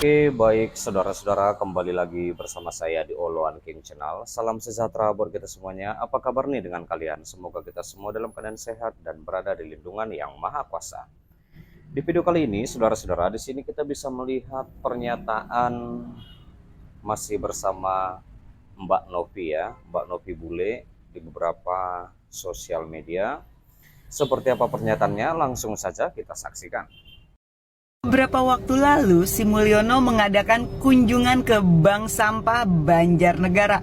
Oke, baik saudara-saudara, kembali lagi bersama saya di Oloan King Channel. Salam sejahtera buat kita semuanya. Apa kabar nih dengan kalian? Semoga kita semua dalam keadaan sehat dan berada di lindungan yang maha kuasa. Di video kali ini, saudara-saudara, di sini kita bisa melihat pernyataan masih bersama Mbak Novi ya, Mbak Novi Bule di beberapa sosial media. Seperti apa pernyataannya? Langsung saja kita saksikan. Beberapa waktu lalu, Sri Mulyono mengadakan kunjungan ke Bank Sampah Banjarnegara.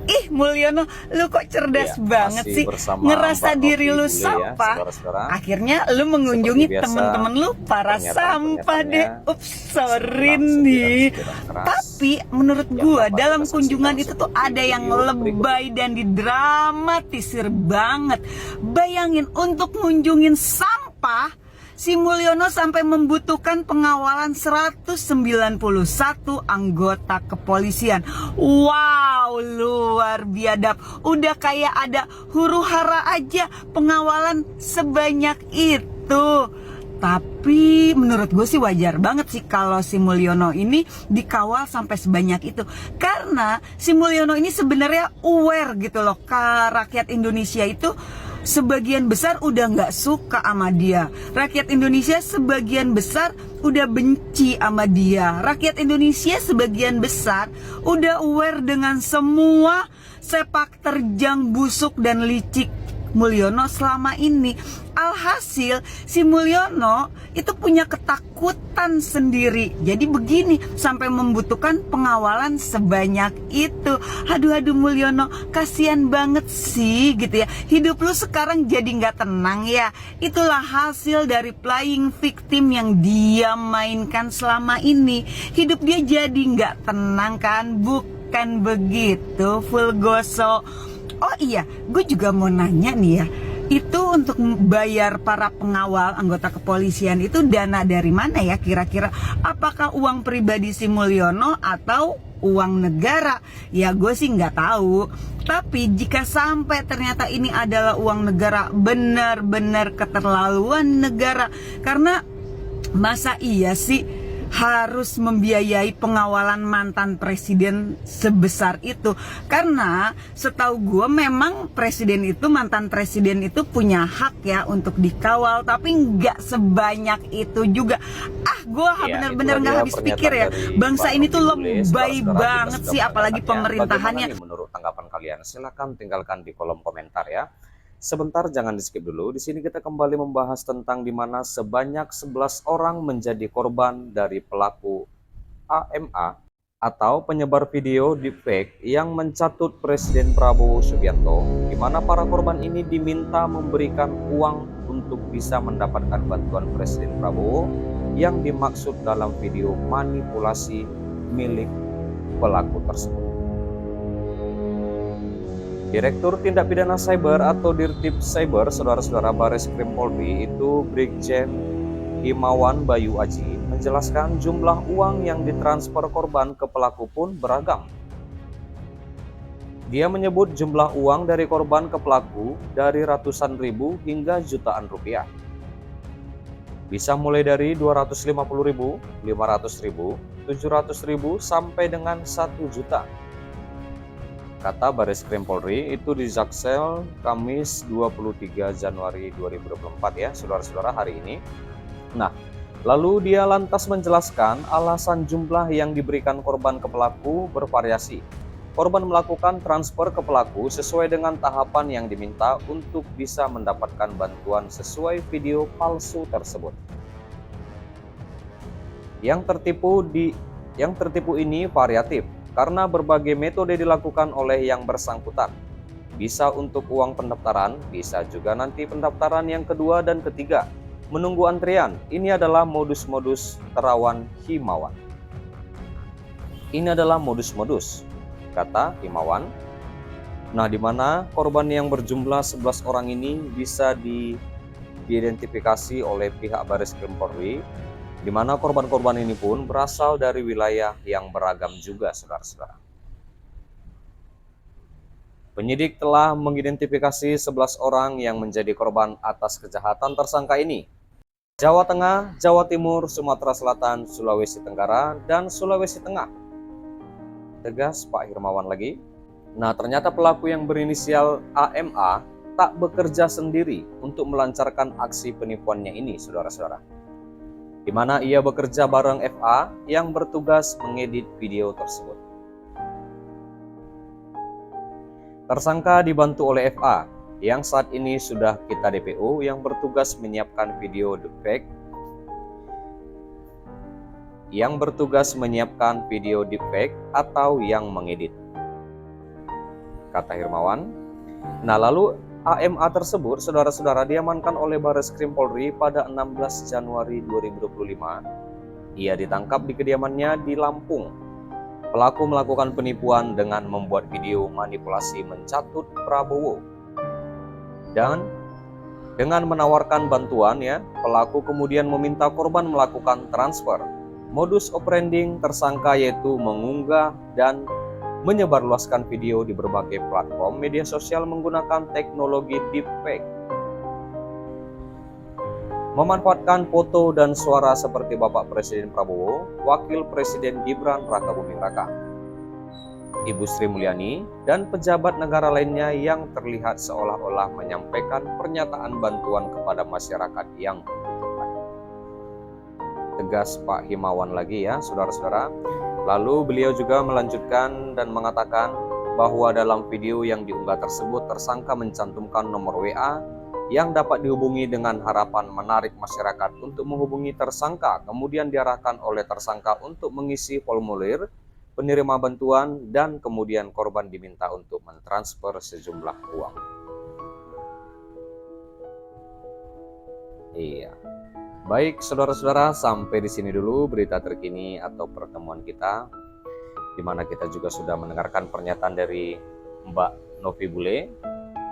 Ih, Mulyono, lu kok cerdas banget sih, ngerasa Mbak diri Novi lu Bule sampah. saudara-saudara. Akhirnya lu mengunjungi temen-temen lu para sampah deh. Ups, sorry nih. Tapi menurut gua dalam kunjungan itu tuh ada yang lebay dan didramatisir banget. Bayangin untuk ngunjungin sampah, Sri Mulyono sampai membutuhkan pengawalan 191 anggota kepolisian. Wow, luar biadab. Udah kayak ada huru-hara aja pengawalan sebanyak itu. Tapi menurut gue sih wajar banget sih kalau Sri Mulyono ini dikawal sampai sebanyak itu. Karena Sri Mulyono ini sebenarnya aware gitu loh ke rakyat Indonesia itu sebagian besar udah nggak suka sama dia. Rakyat Indonesia sebagian besar udah benci sama dia. Rakyat Indonesia sebagian besar udah aware dengan semua sepak terjang busuk dan licik Mulyono selama ini. Alhasil si Mulyono itu punya ketakutan sendiri. Jadi begini, sampai membutuhkan pengawalan sebanyak itu. Aduh Mulyono, kasihan banget sih gitu ya. Hidup lu sekarang jadi nggak tenang ya. Itulah hasil dari playing victim yang dia mainkan selama ini. Hidup dia jadi nggak tenang kan? Bukan begitu, Fulgoso. Oh iya, gue juga mau nanya nih ya, itu untuk bayar para pengawal anggota kepolisian itu dana dari mana ya kira-kira? Apakah uang pribadi Sri Mulyono atau uang negara? Ya gue sih nggak tahu. Tapi jika sampai ternyata ini adalah uang negara, benar-benar keterlaluan negara. Karena masa iya sih harus membiayai pengawalan mantan presiden sebesar itu? Karena setahu gue memang presiden itu, mantan presiden itu punya hak ya untuk dikawal, tapi nggak sebanyak itu juga. Gue bener-bener nggak habis pikir ya, bangsa ini tuh lebay banget sih, apalagi pemerintahannya. Menurut tanggapan kalian, silahkan tinggalkan di kolom komentar ya. Sebentar, jangan di skip dulu. Di sini kita kembali membahas tentang di mana sebanyak 11 orang menjadi korban dari pelaku AMA atau penyebar video deepfake yang mencatut Presiden Prabowo Subianto, di mana para korban ini diminta memberikan uang untuk bisa mendapatkan bantuan Presiden Prabowo yang dimaksud dalam video manipulasi milik pelaku tersebut. Direktur Tindak Pidana Cyber atau Dirtip Cyber, saudara-saudara, Bareskrim Polri itu Brigjen Himawan Bayu Aji menjelaskan jumlah uang yang ditransfer korban ke pelaku pun beragam. Dia menyebut jumlah uang dari korban ke pelaku dari ratusan ribu hingga jutaan rupiah. Bisa mulai dari 250.000, 500.000, 700.000 sampai dengan 1 juta. Kata Bareskrim Polri itu di Jaksel Kamis 23 Januari 2024 ya, saudara-saudara, hari ini. Nah, lalu dia lantas menjelaskan alasan jumlah yang diberikan korban ke pelaku bervariasi. Korban melakukan transfer ke pelaku sesuai dengan tahapan yang diminta untuk bisa mendapatkan bantuan sesuai video palsu tersebut. Yang tertipu ini variatif, karena berbagai metode dilakukan oleh yang bersangkutan. Bisa untuk uang pendaftaran, bisa juga nanti pendaftaran yang kedua dan ketiga. Menunggu antrian, ini adalah modus-modus terawan Himawan. Ini adalah modus-modus, kata Himawan. Nah, di mana korban yang berjumlah 11 orang ini bisa diidentifikasi oleh pihak Bareskrim Polri, di mana korban-korban ini pun berasal dari wilayah yang beragam juga, saudara-saudara. Penyidik telah mengidentifikasi 11 orang yang menjadi korban atas kejahatan tersangka ini. Jawa Tengah, Jawa Timur, Sumatera Selatan, Sulawesi Tenggara, dan Sulawesi Tengah. Tegas Pak Hirmawan lagi. Nah, ternyata pelaku yang berinisial AMA tak bekerja sendiri untuk melancarkan aksi penipuannya ini, saudara-saudara. Di mana ia bekerja bareng FA yang bertugas mengedit video tersebut. Tersangka dibantu oleh FA yang saat ini sudah kita DPO yang bertugas menyiapkan video deepfake atau yang mengedit, kata Hirmawan. Nah, lalu AMA tersebut, saudara-saudara, diamankan oleh Barreskrim Polri pada 16 Januari 2025. Ia ditangkap di kediamannya di Lampung. Pelaku melakukan penipuan dengan membuat video manipulasi mencatut Prabowo. Dan dengan menawarkan bantuan, pelaku kemudian meminta korban melakukan transfer. Modus operandi tersangka yaitu mengunggah dan menyebarluaskan video di berbagai platform media sosial menggunakan teknologi deepfake. Memanfaatkan foto dan suara seperti Bapak Presiden Prabowo, Wakil Presiden Gibran Rakabuming Raka, Ibu Sri Mulyani, dan pejabat negara lainnya yang terlihat seolah-olah menyampaikan pernyataan bantuan kepada masyarakat yang membutuhkan. Tegas Pak Himawan lagi ya, saudara-saudara. Lalu beliau juga melanjutkan dan mengatakan bahwa dalam video yang diunggah tersebut tersangka mencantumkan nomor WA yang dapat dihubungi dengan harapan menarik masyarakat untuk menghubungi tersangka, kemudian diarahkan oleh tersangka untuk mengisi formulir penerima bantuan dan kemudian korban diminta untuk mentransfer sejumlah uang. Iya. Baik, saudara-saudara, sampai di sini dulu berita terkini atau pertemuan kita, di mana kita juga sudah mendengarkan pernyataan dari Mbak Novi Bule.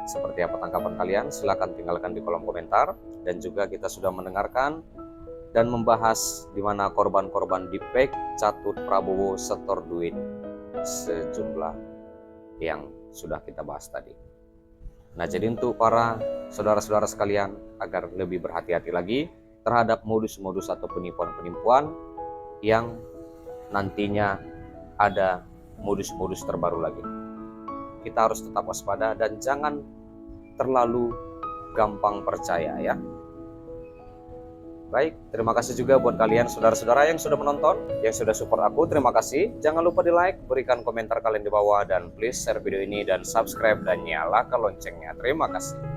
Seperti apa tanggapan kalian? Silahkan tinggalkan di kolom komentar. Dan juga kita sudah mendengarkan dan membahas di mana korban-korban deepfake catut Prabowo setor duit sejumlah yang sudah kita bahas tadi. Nah, jadi untuk para saudara-saudara sekalian agar lebih berhati-hati lagi terhadap modus-modus atau penipuan-penipuan yang nantinya ada modus-modus terbaru lagi. Kita harus tetap waspada dan jangan terlalu gampang percaya ya. Baik, terima kasih juga buat kalian saudara-saudara yang sudah menonton, yang sudah support aku, terima kasih. Jangan lupa di like, berikan komentar kalian di bawah, dan please share video ini dan subscribe dan nyalakan loncengnya. Terima kasih.